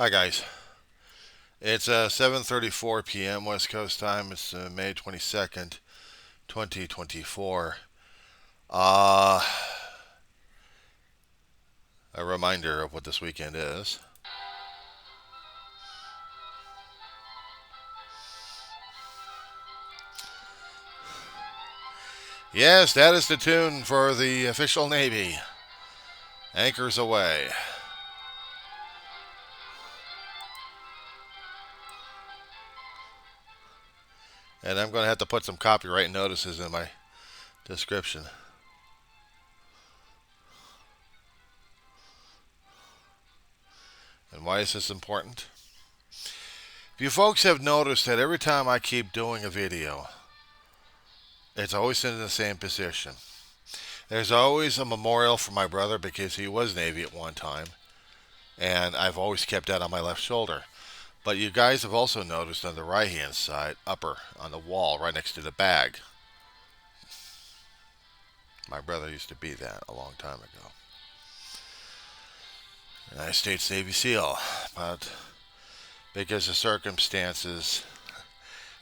Hi guys. It's 7:34 p.m. West Coast time. It's May 22nd, 2024. Uh, a reminder of what this weekend is. Yes, that is the tune for the official Navy. Anchors away. And I'm going to have to put some copyright notices in my description. And why is this important? You folks have noticed that every time I keep doing a video, it's always in the same position. There's always a memorial for my brother because he was Navy at one time, and I've always kept that on my left shoulder. But you guys have also noticed on the right hand side, upper, on the wall, right next to the bag. My brother used to be that a long time ago. United States Navy SEAL. But because of circumstances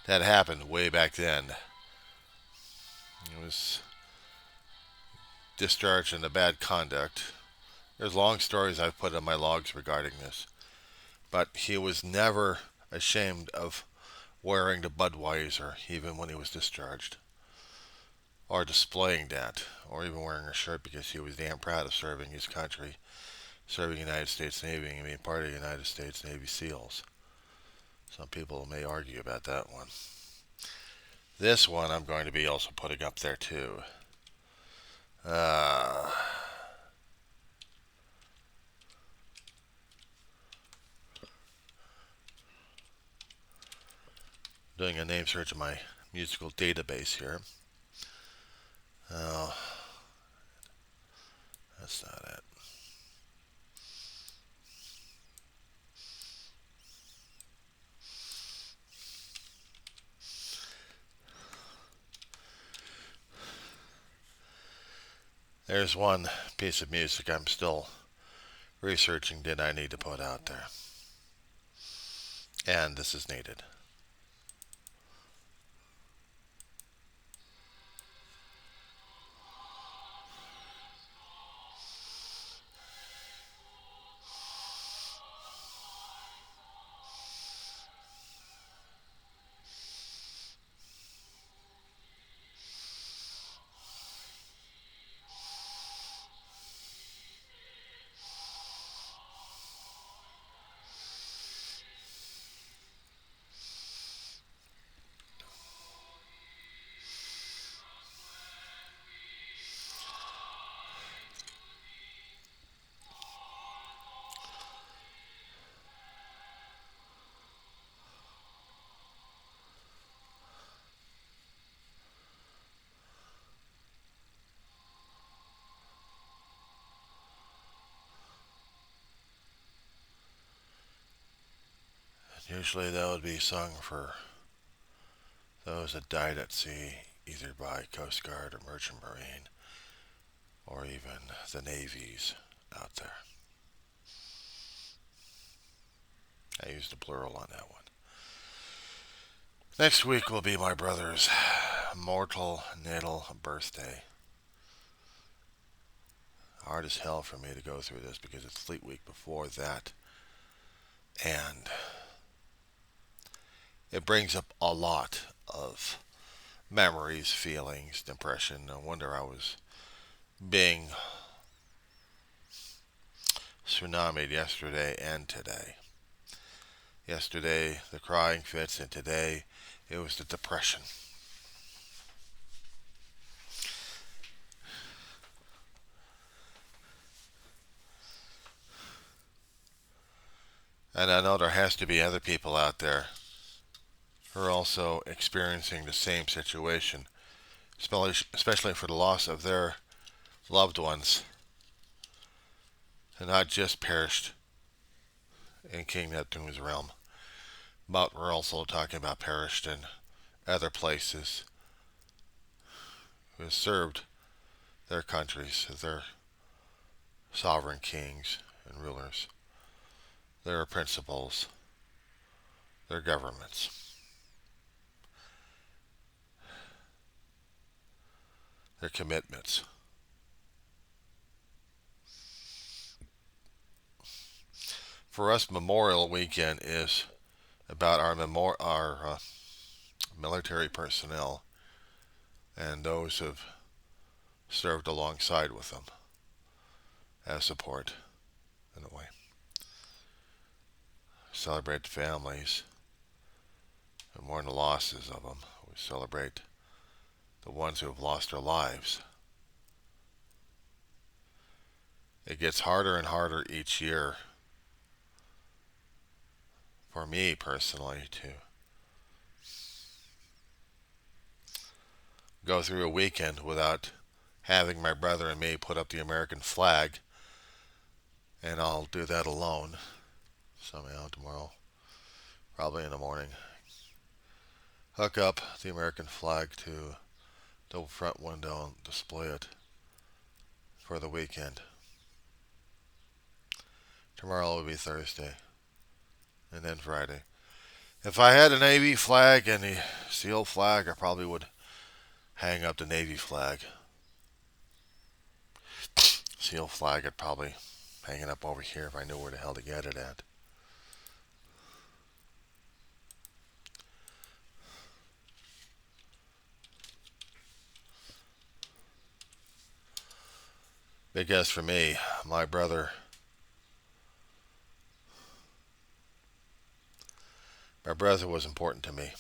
that happened way back then, he was discharged into bad conduct. There's long stories I've put in my logs regarding this. But he was never ashamed of wearing the Budweiser, even when he was discharged, or displaying that, or even wearing a shirt because he was damn proud of serving his country, serving the United States Navy, and being part of the United States Navy SEALs. Some people may argue about that one. This one I'm going to be also putting up there too. Uh, Doing a name search in my musical database here. Oh, that's not it. There's one piece of music I'm still researching that I need to put out there. And this is needed. Usually that would be sung for those that died at sea, either by Coast Guard or Merchant Marine, or even the navies out there. I used the plural on that one. Next week will be my brother's mortal natal birthday. Hard as hell for me to go through this because it's Fleet Week before that. And it brings up a lot of memories, feelings, depression. No wonder I was being tsunamied yesterday and today. Yesterday, the crying fits, and today, it was the depression. And I know there has to be other people out there who are also experiencing the same situation, especially for the loss of their loved ones, and not just perished in King Neptune's realm, but we're also talking about perished in other places who have served their countries, their sovereign kings and rulers. their principles, their governments, their commitments. For us, Memorial Weekend is about our military personnel and those who've served alongside with them as support in a way. Celebrate the families and mourn the losses of them. We celebrate the ones who have lost their lives. It gets harder and harder each year for me personally to go through a weekend without having my brother and me put up the American flag, and I'll do that alone somehow tomorrow, probably in the morning. Hook up the American flag to the front window and display it for the weekend. Tomorrow will be Thursday, and then Friday. If I had a Navy flag and the SEAL flag, I probably would hang up the Navy flag. SEAL flag, I'd probably hang it up over here if I knew where the hell to get it at. Because for me, my brother was important to me.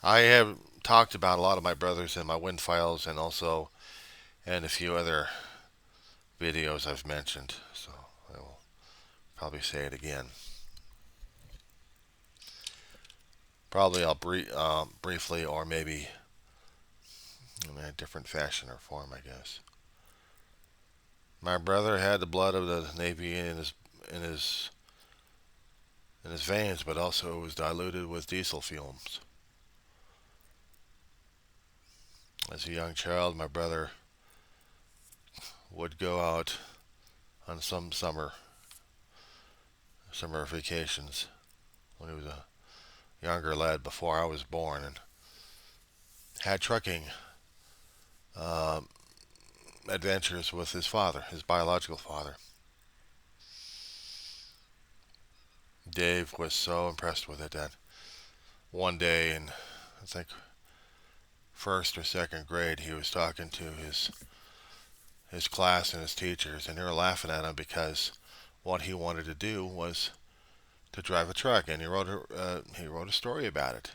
I have talked about a lot of my brothers in my Wind Files and also in a few other videos I've mentioned, so I will probably say it again. Probably I'll briefly, or maybe in a different fashion or form, I guess. My brother had the blood of the Navy in his in his veins, but also it was diluted with diesel fumes. As a young child, my brother would go out on some summer vacations when he was a younger lad before I was born, and had trucking uh, adventures with his father, his biological father. Dave was so impressed with it that one day in, I think, first or second grade, he was talking to his class and his teachers, and they were laughing at him because what he wanted to do was to drive a truck, and he wrote a story about it.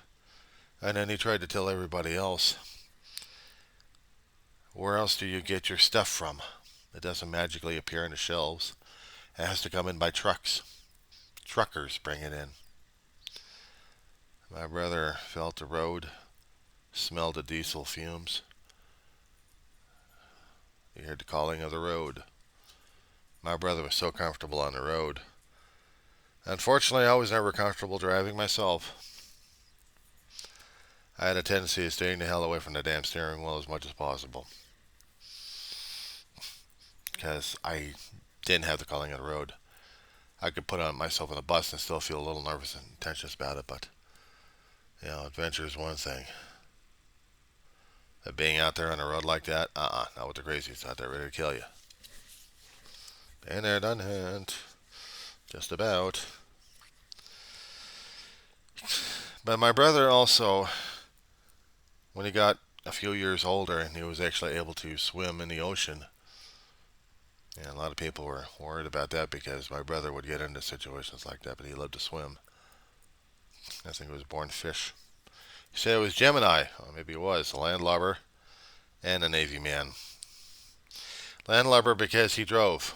And then he tried to tell everybody else, where else do you get your stuff from? It doesn't magically appear on the shelves. It has to come in by trucks. Truckers bring it in. My brother felt the road, smelled the diesel fumes. He heard the calling of the road. My brother was so comfortable on the road. Unfortunately, I was never comfortable driving myself. I had a tendency of staying the hell away from the damn steering wheel as much as possible, because I didn't have the calling of the road. I could put on myself on a bus and still feel a little nervous and tense about it, but adventure is one thing. But being out there on the road like that, not with the crazies out there ready to kill you. Been there, done that. Just about. But my brother also, when he got a few years older and he was actually able to swim in the ocean, and a lot of people were worried about that because my brother would get into situations like that, but he loved to swim. I think he was born fish. He said it was Gemini, or maybe it was, a landlubber and a Navy man. Landlubber because he drove.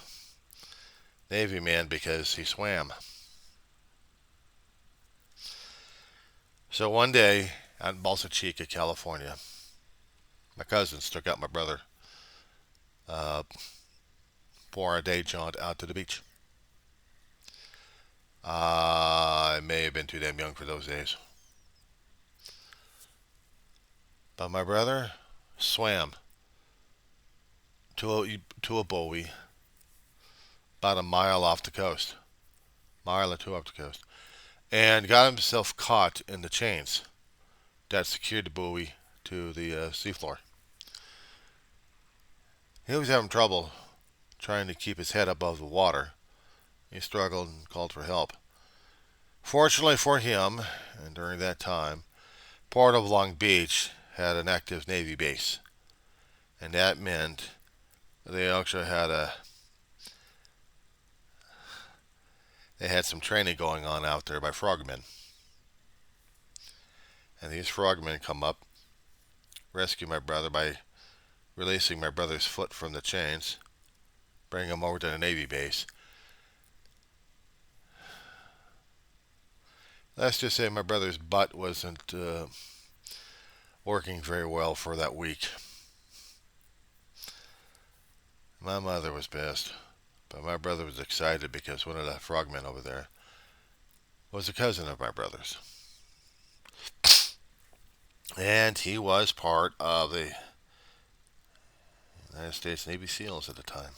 Navy man because he swam. So one day out in Balsa Chica, California, my cousins took out my brother for a day jaunt out to the beach. I may have been too damn young for those days. But my brother swam to a buoy about a mile off the coast, mile or two off the coast, and got himself caught in the chains that secured the buoy to the seafloor. He was having trouble trying to keep his head above the water. He struggled and called for help. Fortunately for him, and during that time, Port of Long Beach had an active Navy base, and that meant they actually had some training going on out there by frogmen. And these frogmen come up, rescue my brother by releasing my brother's foot from the chains, bring him over to the Navy base. Let's just say my brother's butt wasn't working very well for that week. My mother was pissed, but my brother was excited because one of the frogmen over there was a cousin of my brother's. And he was part of the United States Navy SEALs at the time.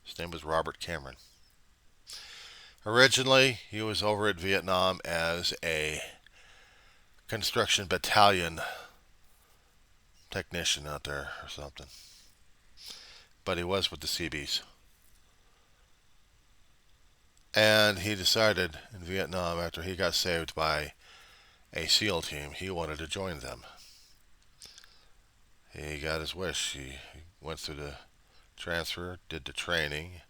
His name was Robert Cameron. Originally, he was over at Vietnam as a construction battalion technician out there or something. But he was with the Seabees. And he decided in Vietnam, after he got saved by a SEAL team, he wanted to join them. He got his wish. He went through the transfer, did the training,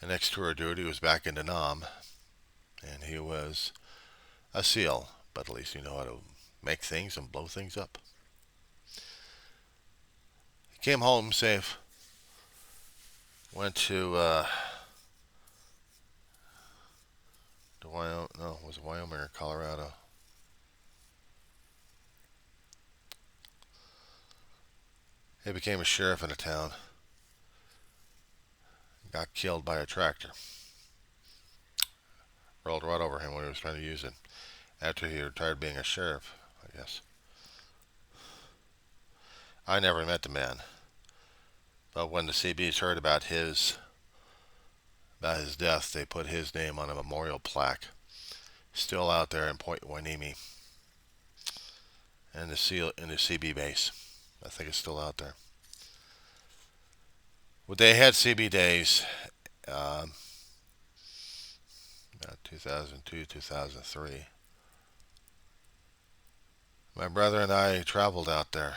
and next tour of duty was back into Nam, and he was a SEAL, but at least you know how to make things and blow things up. He came home safe, went to Wyoming, no, was it Wyoming or Colorado? He became a sheriff in a town. Got killed by a tractor. Rolled right over him when he was trying to use it. After he retired being a sheriff, I guess. I never met the man. But when the CBs heard about his death, they put his name on a memorial plaque. Still out there in Point Hueneme. In the CB base. I think it's still out there. Well, they had CB days, about 2002, 2003. My brother and I traveled out there.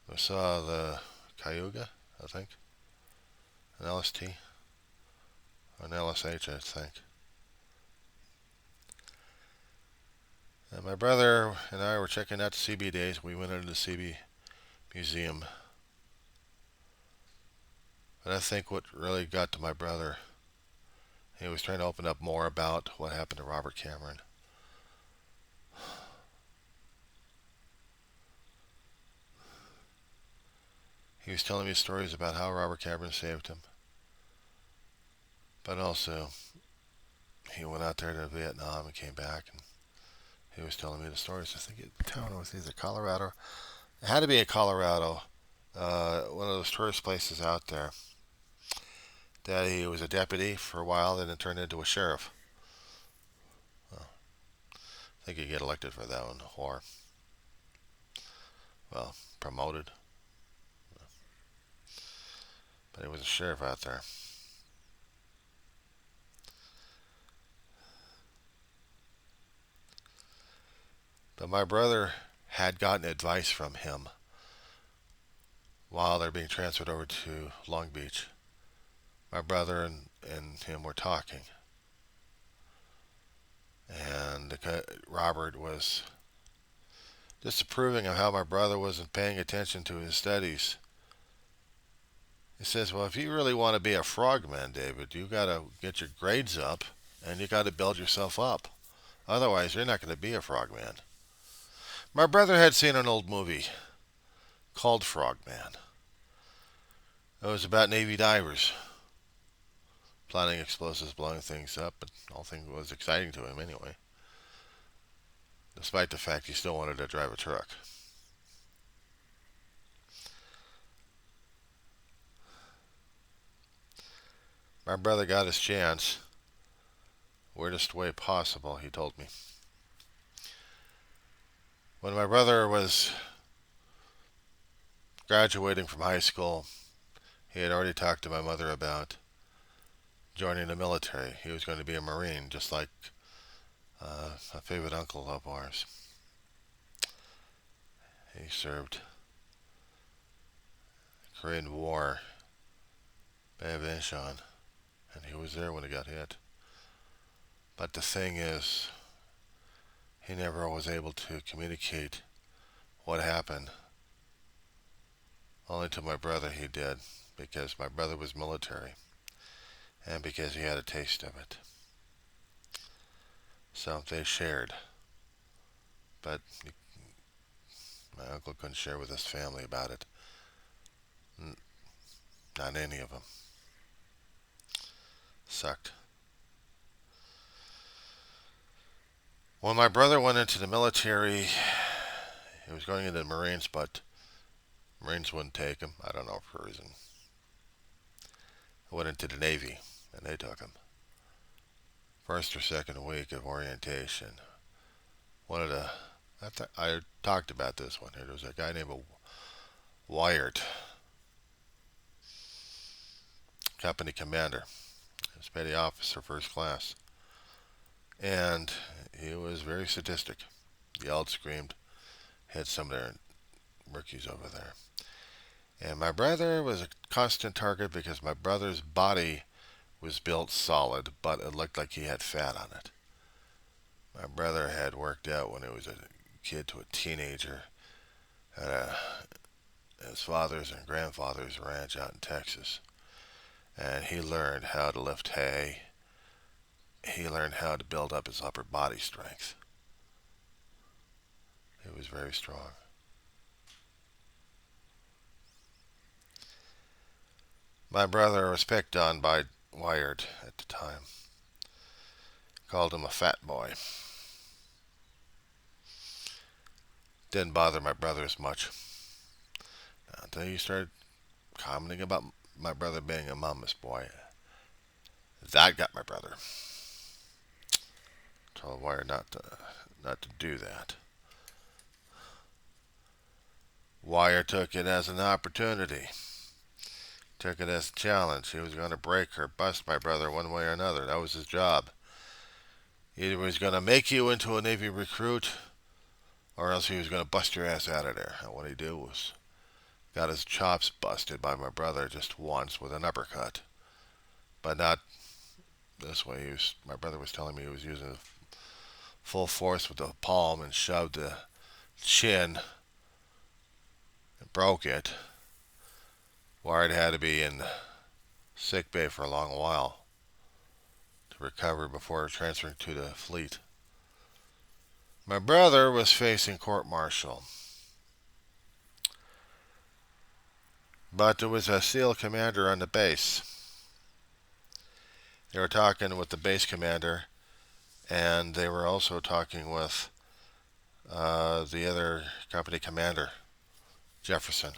We saw the Cayuga, I think, an LST, or an LSH, I think. And my brother and I were checking out the CB days. We went into the CB museum. But I think what really got to my brother, he was trying to open up more about what happened to Robert Cameron. He was telling me stories about how Robert Cameron saved him. But also, he went out there to Vietnam and came back, and he was telling me the stories. I think the town was either Colorado. It had to be in Colorado, one of those tourist places out there. That he was a deputy for a while, then it turned into a sheriff. Well, I think he'd get elected for that one, or, well, promoted. But he was a sheriff out there. But my brother had gotten advice from him while they're being transferred over to Long Beach. My brother and him were talking. And Robert was disapproving of how my brother wasn't paying attention to his studies. He says, well, if you really want to be a frogman, David, you got to get your grades up and you got to build yourself up. Otherwise, you're not going to be a frogman. My brother had seen an old movie called Frogman. It was about Navy divers planting explosives, blowing things up, but all things was exciting to him anyway. Despite the fact he still wanted to drive a truck. My brother got his chance. Weirdest way possible, he told me. When my brother was graduating from high school, he had already talked to my mother about joining the military. He was going to be a Marine, just like a favorite uncle of ours. He served the Korean War, Bavishan, and he was there when it got hit. But the thing is, he never was able to communicate what happened. Only to my brother he did, because my brother was military, and because he had a taste of it. So they shared, but my uncle couldn't share with his family about it. Not any of them. Sucked. When my brother went into the military, he was going into the Marines, but Marines wouldn't take him. I don't know for a reason. He went into the Navy, and they took him. First or second week of orientation. One of the I talked about this one here. There was a guy named Wyatt, company commander. He was petty officer, first class, and he was very sadistic. Yelled, screamed, had some of their rookies over there. And my brother was a constant target because my brother's body was built solid, but it looked like he had fat on it. My brother had worked out when he was a kid to a teenager at his father's and grandfather's ranch out in Texas. And he learned how to lift hay. He learned how to build up his upper body strength. He was very strong. My brother was picked on by Wired at the time. Called him a fat boy. Didn't bother my brother as much. Until he started commenting about my brother being a mama's boy. That got my brother. Told Wired not to do that. Wire took it as an opportunity. Took it as a challenge. He was going to break or bust my brother one way or another. That was his job. Either he was going to make you into a Navy recruit, or else he was going to bust your ass out of there. And what he did was got his chops busted by my brother just once with an uppercut. But not this way. My brother was telling me he was using full force with the palm and shoved the chin and broke it. Wired had to be in sick bay for a long while to recover before transferring to the fleet. My brother was facing court-martial, but there was a SEAL commander on the base. They were talking with the base commander, and they were also talking with the other company commander, Jefferson,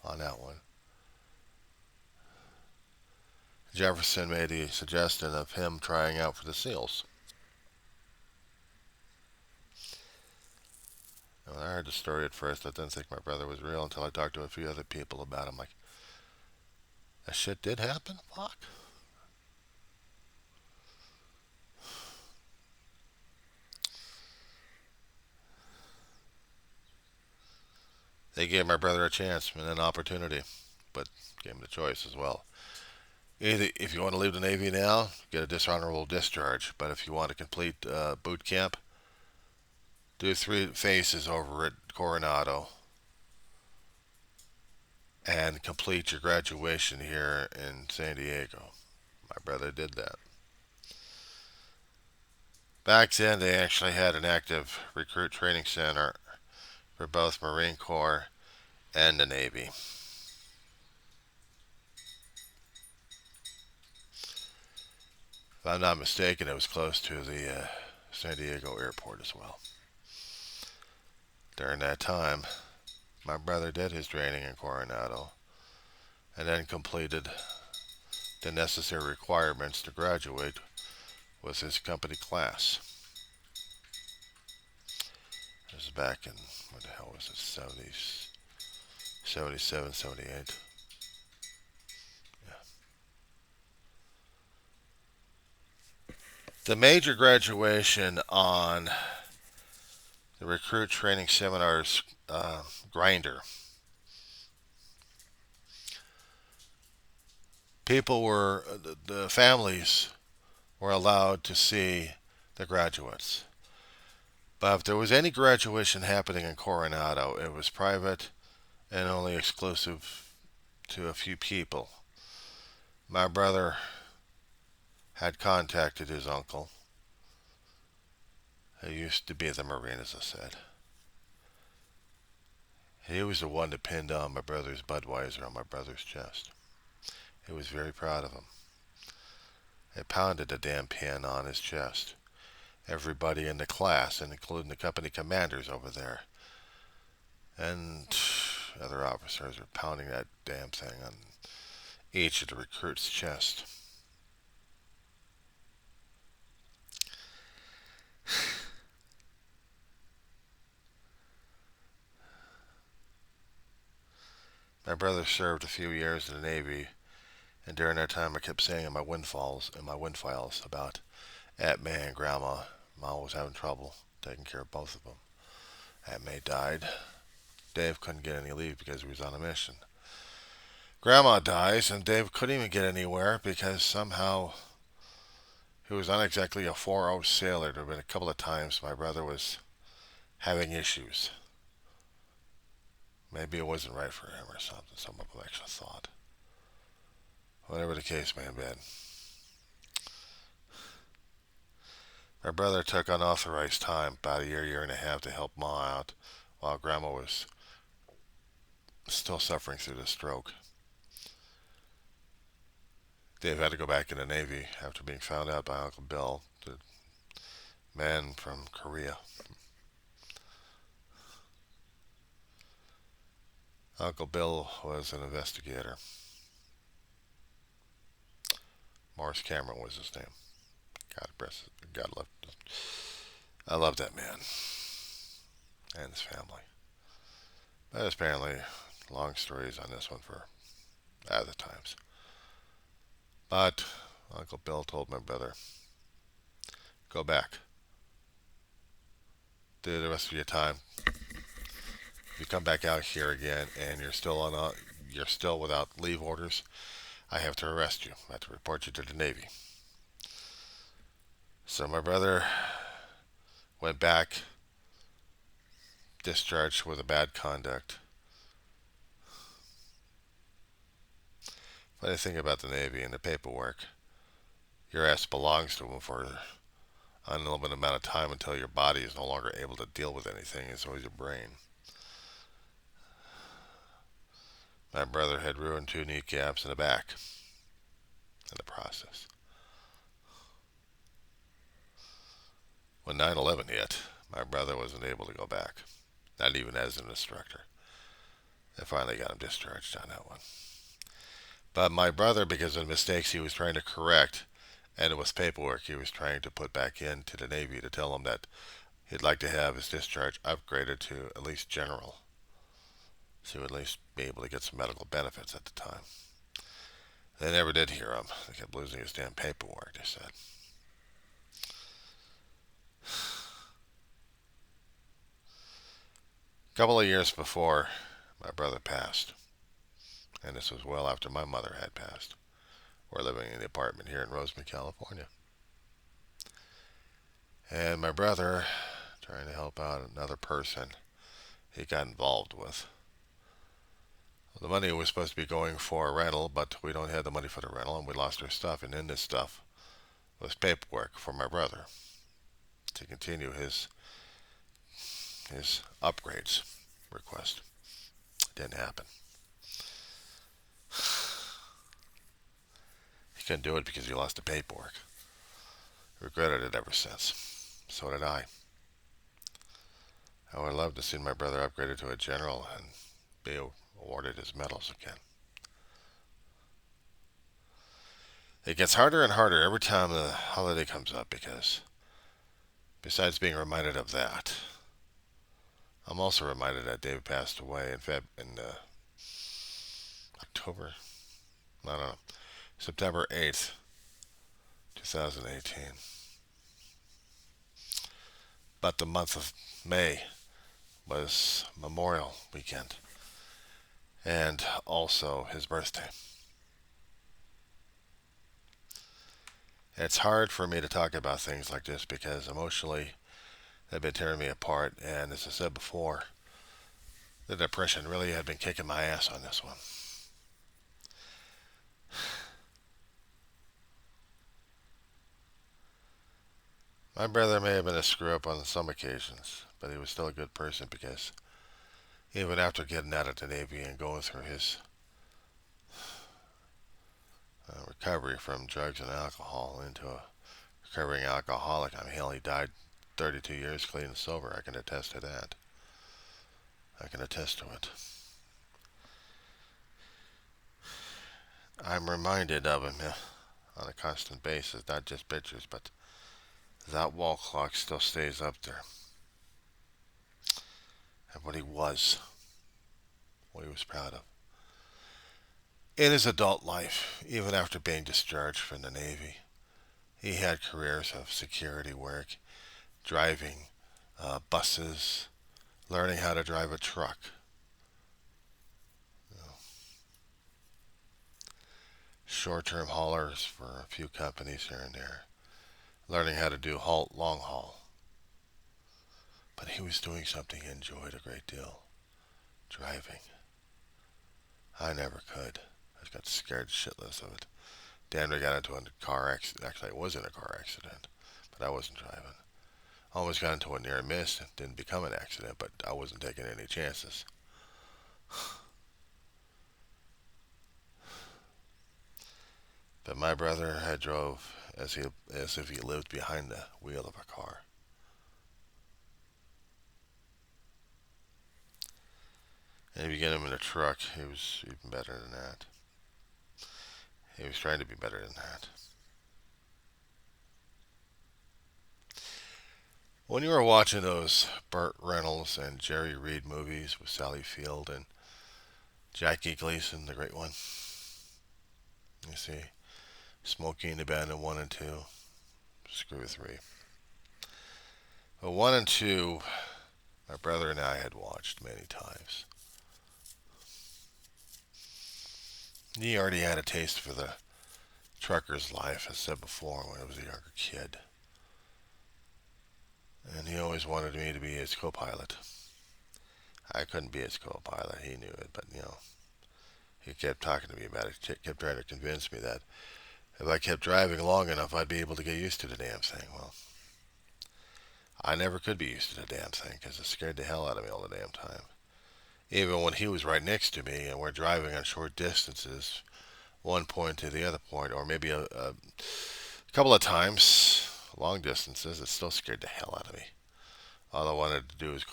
on that one. Jefferson made the suggestion of him trying out for the SEALs. When I heard the story at first, I didn't think my brother was real until I talked to a few other people about him. Like, that shit did happen? Fuck. They gave my brother a chance and an opportunity, but gave him the choice as well. Either if you want to leave the Navy now, get a dishonorable discharge. But if you want to complete boot camp, do 3 phases over at Coronado and complete your graduation here in San Diego. My brother did that. Back then, they actually had an active recruit training center for both Marine Corps and the Navy. If I'm not mistaken, it was close to the San Diego airport as well. During that time, my brother did his training in Coronado and then completed the necessary requirements to graduate with his company class. This is back in, what the hell was it, 70s, 77, 78. Yeah. The major graduation on the recruit training seminars grinder. People were, the families were allowed to see the graduates. But if there was any graduation happening in Coronado, it was private and only exclusive to a few people. My brother had contacted his uncle, who used to be at the Marine, as I said. He was the one that pinned on my brother's Budweiser on my brother's chest. He was very proud of him. They pounded the damn pin on his chest. Everybody in the class, and including the company commanders over there, and other officers were pounding that damn thing on each of the recruits' chest. My brother served a few years in the Navy, and during that time I kept saying in my wind files about Aunt May and Grandma. Mom was having trouble taking care of both of them. Aunt May died. Dave couldn't get any leave because he was on a mission. Grandma dies, and Dave couldn't even get anywhere because somehow he was not exactly a 4-0 sailor. There have been a couple of times my brother was having issues. Maybe it wasn't right for him or something. Some of them actually thought. Whatever the case may have been. My brother took unauthorized time, about a year and a half, to help Ma out while Grandma was still suffering through the stroke. Dave had to go back in the Navy after being found out by Uncle Bill, the man from Korea. Uncle Bill was an investigator. Morris Cameron was his name. God love. I love that man and his family. But apparently, long stories on this one for other times. But Uncle Bill told my brother, go back. Do the rest of your time. If you come back out here again and you're still without leave orders, I have to arrest you. I have to report you to the Navy. So my brother went back, discharged with a bad conduct. Funny thing about the Navy and the paperwork, your ass belongs to them for an unlimited amount of time until your body is no longer able to deal with anything, and so is your brain. My brother had ruined 2 kneecaps and a back in the process. When 9/11 hit, my brother wasn't able to go back, not even as an instructor. They finally got him discharged on that one. But my brother, because of the mistakes he was trying to correct, and it was paperwork he was trying to put back into the Navy to tell him that he'd like to have his discharge upgraded to at least general, so he would at least be able to get some medical benefits at the time. They never did hear him. They kept losing his damn paperwork, they said. A couple of years before my brother passed, and this was well after my mother had passed, we're living in the apartment here in Roseman, California. And my brother, trying to help out another person he got involved with. The money was supposed to be going for a rental, but we don't have the money for the rental, and we lost our stuff. And in this stuff was paperwork for my brother to continue his upgrades request. It didn't happen. He couldn't do it because he lost the paperwork. Regretted it ever since. So did I. I would love to see my brother upgraded to a general and be awarded his medals again. It gets harder and harder every time the holiday comes up because, besides being reminded of that, I'm also reminded that David passed away in October, I don't know, September 8th, 2018. But the month of May was Memorial Weekend and also his birthday. It's hard for me to talk about things like this because emotionally they've been tearing me apart. And as I said before, the depression really had been kicking my ass on this one. My brother may have been a screw up on some occasions, but he was still a good person because even after getting out of the Navy and going through his recovery from drugs and alcohol into a recovering alcoholic, I mean, hell, he died 32 years clean and sober. I can attest to that. I can attest to it. I'm reminded of him on a constant basis, not just pictures, but that wall clock still stays up there. And what he was proud of. In his adult life, even after being discharged from the Navy, he had careers of security work, driving buses, learning how to drive a truck, you know, short-term haulers for a few companies here and there, learning how to do long haul. But he was doing something he enjoyed a great deal, driving. I never could. I got scared shitless of it. Danner got into a car accident. Actually, I was in a car accident, but I wasn't driving. Almost got into a near miss. It didn't become an accident, but I wasn't taking any chances. But my brother had drove as if he lived behind the wheel of a car. And if you get him in a truck, he was even better than that. He was trying to be better than that. When you were watching those Burt Reynolds and Jerry Reed movies with Sally Field and Jackie Gleason, the great one, you see, Smokey and the Bandit 1 and 2, screw 3. But 1 and 2, my brother and I had watched many times. He already had a taste for the trucker's life, as said before, when I was a younger kid. And he always wanted me to be his co-pilot. I couldn't be his co-pilot. He knew it, but he kept talking to me about it. He kept trying to convince me that if I kept driving long enough, I'd be able to get used to the damn thing. Well, I never could be used to the damn thing because it scared the hell out of me all the damn time. Even when he was right next to me and we're driving on short distances, one point to the other point, or maybe a couple of times, long distances, it still scared the hell out of me. All I wanted to do was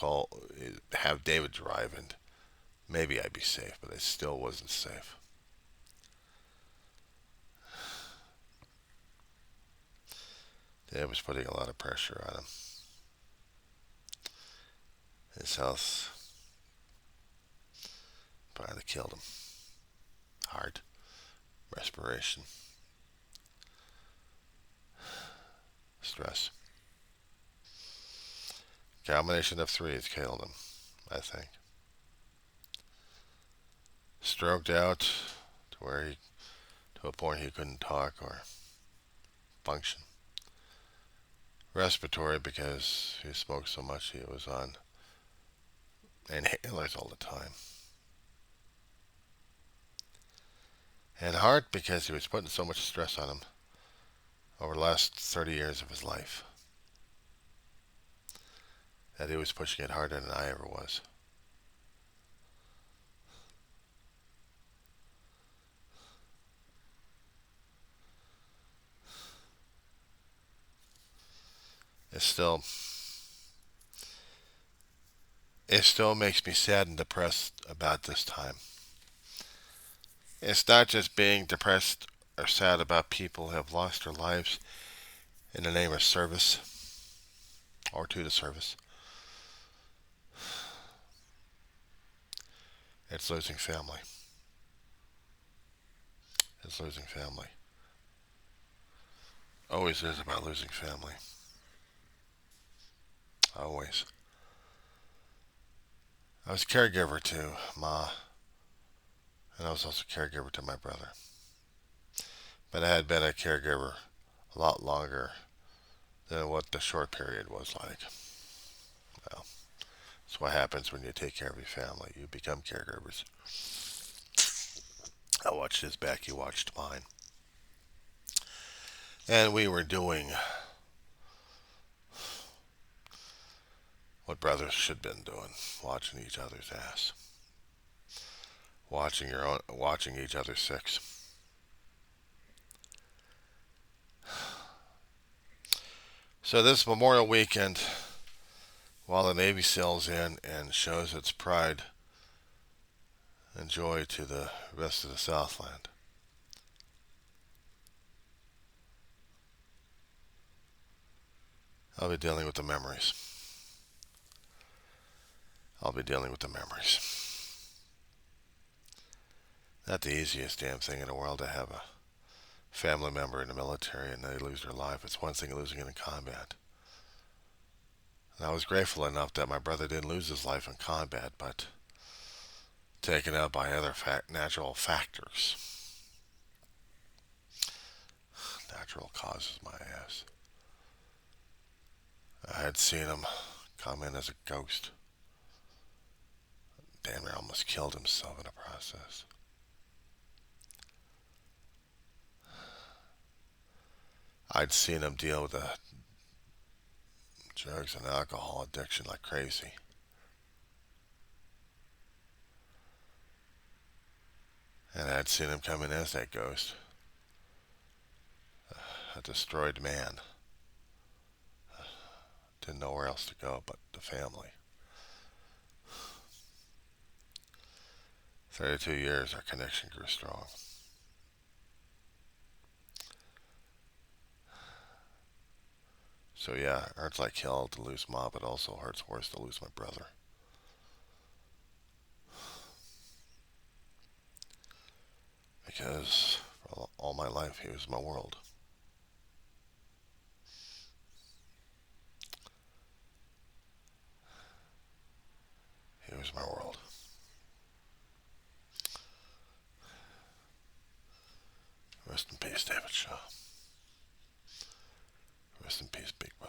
have David drive, and maybe I'd be safe, but I still wasn't safe. Dad was putting a lot of pressure on him. His health probably killed him. Heart, respiration, stress. Combination of three has killed him, I think. Stroked out to a point he couldn't talk or function. Respiratory because he smoked so much he was on inhalers all the time. And heart because he was putting so much stress on him over the last 30 years of his life that he was pushing it harder than I ever was. It still it still makes me sad and depressed about this time. It's not just being depressed are sad about people who have lost their lives in the name of service or to the service. It's losing family. It's losing family. Always is about losing family. Always. I was a caregiver to Ma, and I was also a caregiver to my brother. But I had been a caregiver a lot longer than what the short period was like. Well, that's what happens when you take care of your family. You become caregivers. I watched his back, he watched mine. And we were doing what brothers should have been doing, watching each other's ass. Watching each other six. So this Memorial Weekend, while the Navy sails in and shows its pride and joy to the rest of the Southland, I'll be dealing with the memories. I'll be dealing with the memories. Not the easiest damn thing in the world to have a family member in the military and they lose their life. It's one thing losing it in combat. And I was grateful enough that my brother didn't lose his life in combat, but taken out by other natural factors. Natural causes, my ass. I had seen him come in as a ghost. Damn near almost killed himself in the process. I'd seen him deal with the drugs and alcohol addiction like crazy. And I'd seen him come in as that ghost. A destroyed man. Didn't know where else to go but the family. 32 years, our connection grew strong. So yeah, it hurts like hell to lose Ma, but also hurts worse to lose my brother. Because for all my life, he was my world. He was my world. Rest in peace, David Shaw. Rest in peace, Big Brother.